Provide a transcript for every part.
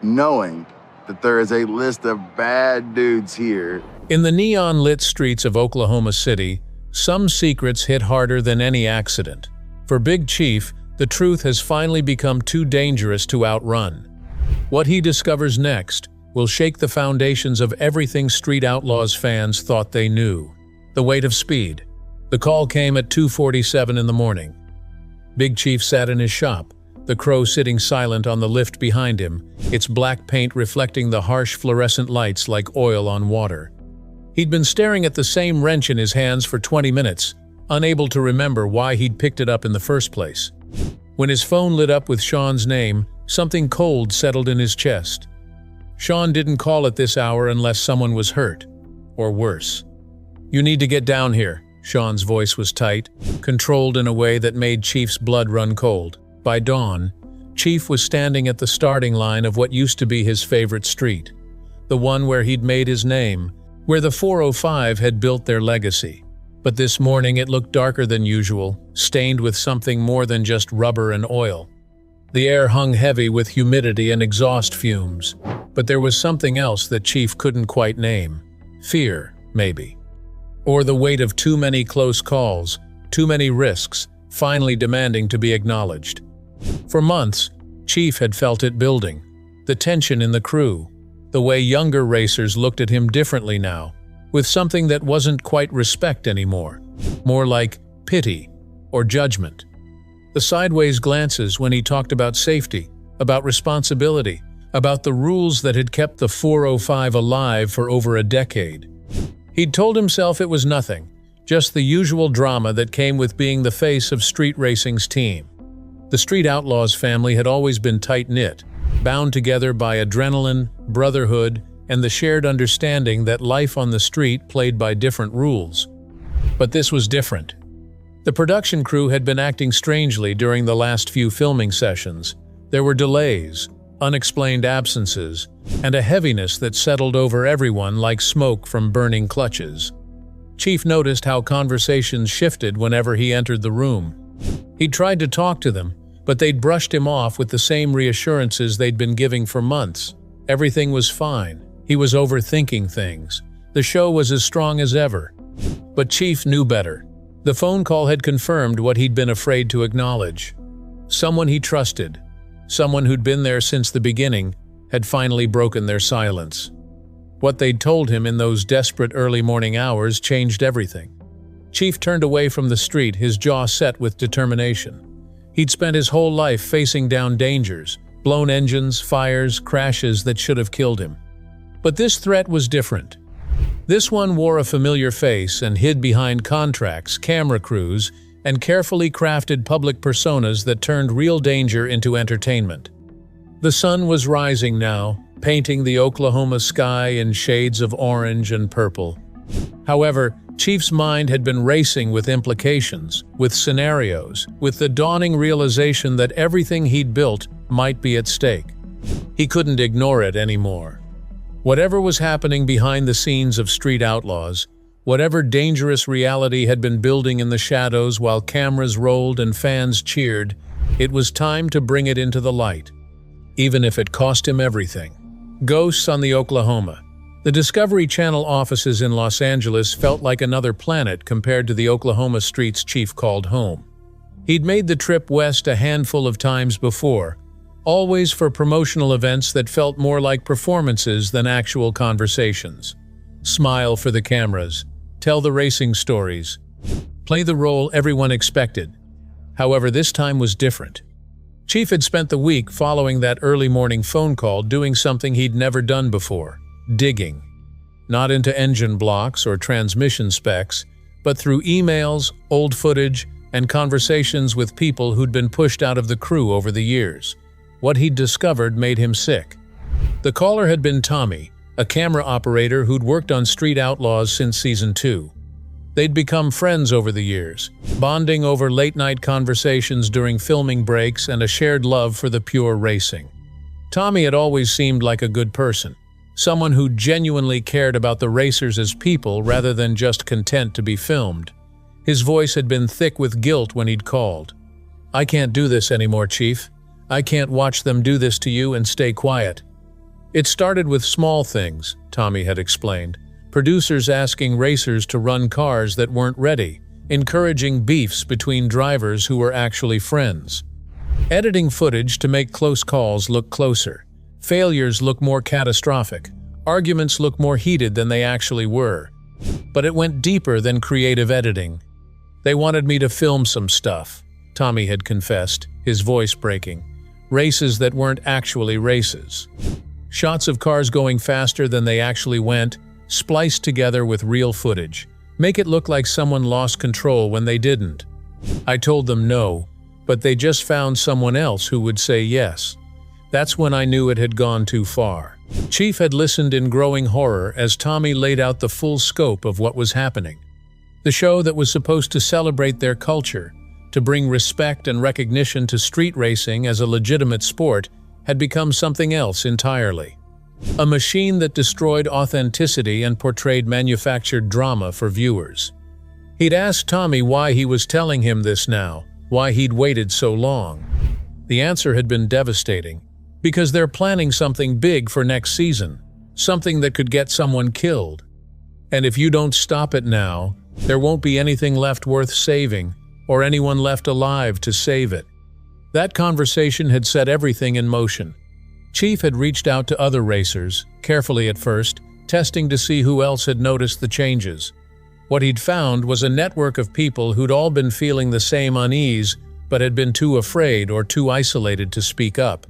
knowing that there is a list of bad dudes here. In the neon-lit streets of Oklahoma City, some secrets hit harder than any accident. For Big Chief, the truth has finally become too dangerous to outrun. What he discovers next will shake the foundations of everything Street Outlaws fans thought they knew. The weight of speed. The call came at 2:47 in the morning. Big Chief sat in his shop, the Crow sitting silent on the lift behind him, its black paint reflecting the harsh fluorescent lights like oil on water. He'd been staring at the same wrench in his hands for 20 minutes, unable to remember why he'd picked it up in the first place. When his phone lit up with Sean's name, something cold settled in his chest. Sean didn't call at this hour unless someone was hurt, or worse. "You need to get down here." Sean's voice was tight, controlled in a way that made Chief's blood run cold. By dawn, Chief was standing at the starting line of what used to be his favorite street, the one where he'd made his name, where the 405 had built their legacy. But this morning it looked darker than usual, stained with something more than just rubber and oil. The air hung heavy with humidity and exhaust fumes, but there was something else that Chief couldn't quite name. Fear, maybe. Or the weight of too many close calls, too many risks, finally demanding to be acknowledged. For months, Chief had felt it building. The tension in the crew, the way younger racers looked at him differently now, with something that wasn't quite respect anymore, more like pity or judgment. The sideways glances when he talked about safety, about responsibility, about the rules that had kept the 405 alive for over a decade. He'd told himself it was nothing, just the usual drama that came with being the face of street racing's team. The Street Outlaws family had always been tight-knit, bound together by adrenaline, brotherhood, and the shared understanding that life on the street played by different rules. But this was different. The production crew had been acting strangely during the last few filming sessions. There were delays, unexplained absences, and a heaviness that settled over everyone like smoke from burning clutches. Chief noticed how conversations shifted whenever he entered the room. He'd tried to talk to them, but they'd brushed him off with the same reassurances they'd been giving for months. Everything was fine. He was overthinking things. The show was as strong as ever. But Chief knew better. The phone call had confirmed what he'd been afraid to acknowledge. Someone he trusted, someone who'd been there since the beginning, had finally broken their silence. What they'd told him in those desperate early morning hours changed everything. Chief turned away from the street, his jaw set with determination. He'd spent his whole life facing down dangers, blown engines, fires, crashes that should have killed him. But this threat was different. This one wore a familiar face and hid behind contracts, camera crews, and carefully crafted public personas that turned real danger into entertainment. The sun was rising now, painting the Oklahoma sky in shades of orange and purple. However, Chief's mind had been racing with implications, with scenarios, with the dawning realization that everything he'd built might be at stake. He couldn't ignore it anymore. Whatever was happening behind the scenes of Street Outlaws, whatever dangerous reality had been building in the shadows while cameras rolled and fans cheered, it was time to bring it into the light, even if it cost him everything. Ghosts on the Oklahoma. The Discovery Channel offices in Los Angeles felt like another planet compared to the Oklahoma streets Chief called home. He'd made the trip west a handful of times before, always for promotional events that felt more like performances than actual conversations. Smile for the cameras, tell the racing stories, play the role everyone expected. However, this time was different. Chief had spent the week following that early morning phone call doing something he'd never done before. Digging. Not into engine blocks or transmission specs, but through emails, old footage, and conversations with people who'd been pushed out of the crew over the years. What he'd discovered made him sick. The caller had been Tommy, a camera operator who'd worked on Street Outlaws since Season 2. They'd become friends over the years, bonding over late-night conversations during filming breaks and a shared love for the pure racing. Tommy had always seemed like a good person, someone who genuinely cared about the racers as people rather than just content to be filmed. His voice had been thick with guilt when he'd called. "I can't do this anymore, Chief. I can't watch them do this to you and stay quiet. It started with small things, Tommy had explained. Producers asking racers to run cars that weren't ready, encouraging beefs between drivers who were actually friends. Editing footage to make close calls look closer. Failures look more catastrophic. Arguments look more heated than they actually were. But it went deeper than creative editing. They wanted me to film some stuff, Tommy had confessed, his voice breaking. Races that weren't actually races. Shots of cars going faster than they actually went, spliced together with real footage. Make it look like someone lost control when they didn't. I told them no, but they just found someone else who would say yes. That's when I knew it had gone too far. Chief had listened in growing horror as Tommy laid out the full scope of what was happening. The show that was supposed to celebrate their culture, to bring respect and recognition to street racing as a legitimate sport, had become something else entirely. A machine that destroyed authenticity and portrayed manufactured drama for viewers. He'd asked Tommy why he was telling him this now, why he'd waited so long. The answer had been devastating. Because they're planning something big for next season, something that could get someone killed. And if you don't stop it now, there won't be anything left worth saving, or anyone left alive to save it. That conversation had set everything in motion. Chief had reached out to other racers, carefully at first, testing to see who else had noticed the changes. What he'd found was a network of people who'd all been feeling the same unease, but had been too afraid or too isolated to speak up.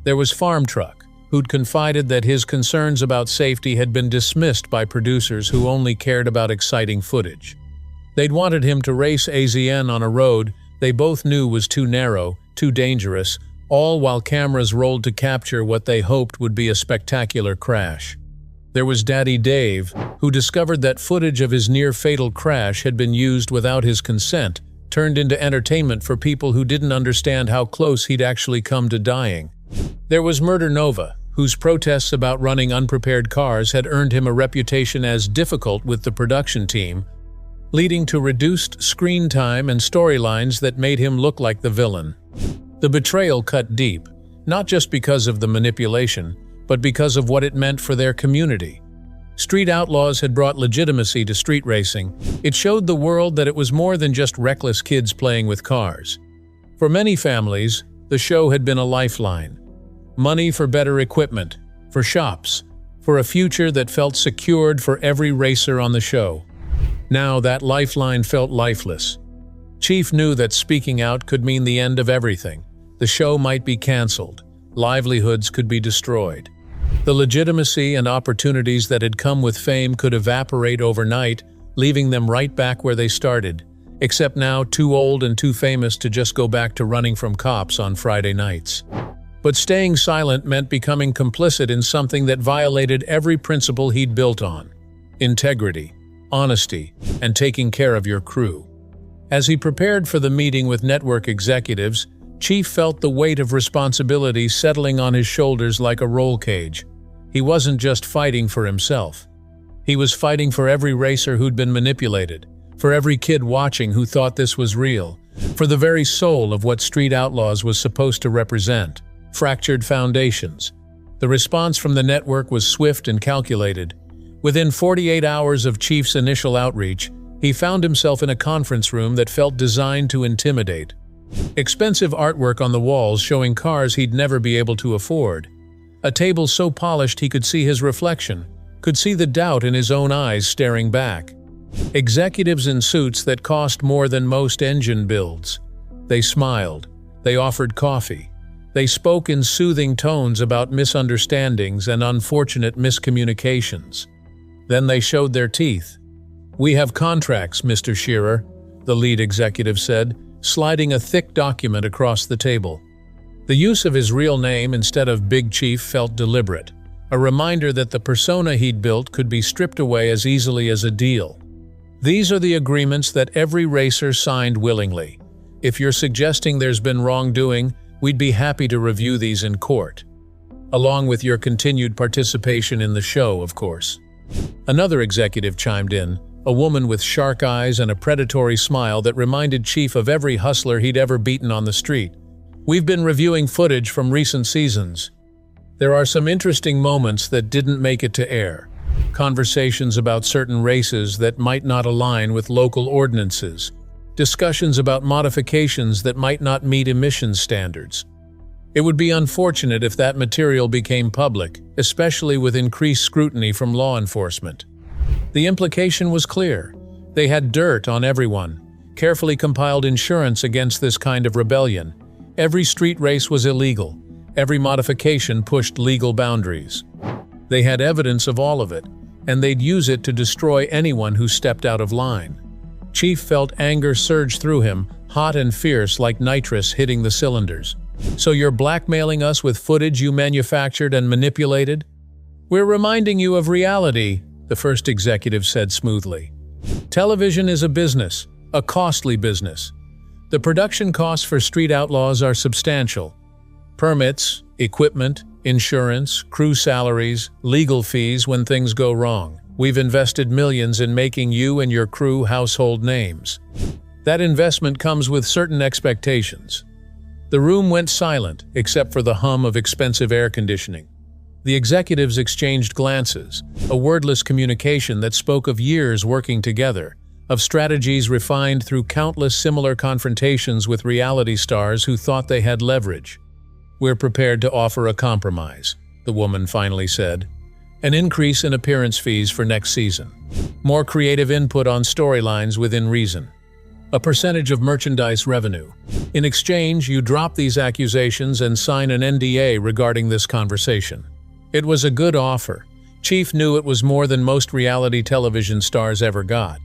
There was Farm Truck, who'd confided that his concerns about safety had been dismissed by producers who only cared about exciting footage. They'd wanted him to race AZN on a road they both knew was too narrow, too dangerous, all while cameras rolled to capture what they hoped would be a spectacular crash. There was Daddy Dave, who discovered that footage of his near-fatal crash had been used without his consent, turned into entertainment for people who didn't understand how close he'd actually come to dying. There was Murder Nova, whose protests about running unprepared cars had earned him a reputation as difficult with the production team, leading to reduced screen time and storylines that made him look like the villain. The betrayal cut deep, not just because of the manipulation, but because of what it meant for their community. Street Outlaws had brought legitimacy to street racing. It showed the world that it was more than just reckless kids playing with cars. For many families, the show had been a lifeline. Money for better equipment, for shops, for a future that felt secured for every racer on the show. Now that lifeline felt lifeless. Chief knew that speaking out could mean the end of everything. The show might be canceled. Livelihoods could be destroyed. The legitimacy and opportunities that had come with fame could evaporate overnight, leaving them right back where they started, except now too old and too famous to just go back to running from cops on Friday nights. But staying silent meant becoming complicit in something that violated every principle he'd built on: integrity, honesty, and taking care of your crew. As he prepared for the meeting with network executives, Chief felt the weight of responsibility settling on his shoulders like a roll cage. He wasn't just fighting for himself. He was fighting for every racer who'd been manipulated, for every kid watching who thought this was real, for the very soul of what Street Outlaws was supposed to represent: fractured foundations. The response from the network was swift and calculated. Within 48 hours of Chief's initial outreach, he found himself in a conference room that felt designed to intimidate. Expensive artwork on the walls showing cars he'd never be able to afford. A table so polished he could see his reflection, could see the doubt in his own eyes staring back. Executives in suits that cost more than most engine builds. They smiled. They offered coffee. They spoke in soothing tones about misunderstandings and unfortunate miscommunications. Then they showed their teeth. "We have contracts, Mr. Shearer," the lead executive said, sliding a thick document across the table. The use of his real name instead of Big Chief felt deliberate, a reminder that the persona he'd built could be stripped away as easily as a deal. "These are the agreements that every racer signed willingly. If you're suggesting there's been wrongdoing, we'd be happy to review these in court. Along with your continued participation in the show, of course." Another executive chimed in, a woman with shark eyes and a predatory smile that reminded Chief of every hustler he'd ever beaten on the street. "We've been reviewing footage from recent seasons. There are some interesting moments that didn't make it to air. Conversations about certain races that might not align with local ordinances. Discussions about modifications that might not meet emissions standards. It would be unfortunate if that material became public, especially with increased scrutiny from law enforcement. The implication was clear. They had dirt on everyone, carefully compiled insurance against this kind of rebellion. Every street race was illegal. Every modification pushed legal boundaries. They had evidence of all of it, and they'd use it to destroy anyone who stepped out of line. Chief felt anger surge through him, hot and fierce like nitrous hitting the cylinders. "So you're blackmailing us with footage you manufactured and manipulated?" "We're reminding you of reality," the first executive said smoothly. "Television is a business, a costly business. The production costs for Street Outlaws are substantial. Permits, equipment, insurance, crew salaries, legal fees when things go wrong. We've invested millions in making you and your crew household names. That investment comes with certain expectations." The room went silent, except for the hum of expensive air conditioning. The executives exchanged glances, a wordless communication that spoke of years working together, of strategies refined through countless similar confrontations with reality stars who thought they had leverage. "We're prepared to offer a compromise," the woman finally said. "An increase in appearance fees for next season. More creative input on storylines within reason. A percentage of merchandise revenue. In exchange, you drop these accusations and sign an NDA regarding this conversation." It was a good offer. Chief knew it was more than most reality television stars ever got.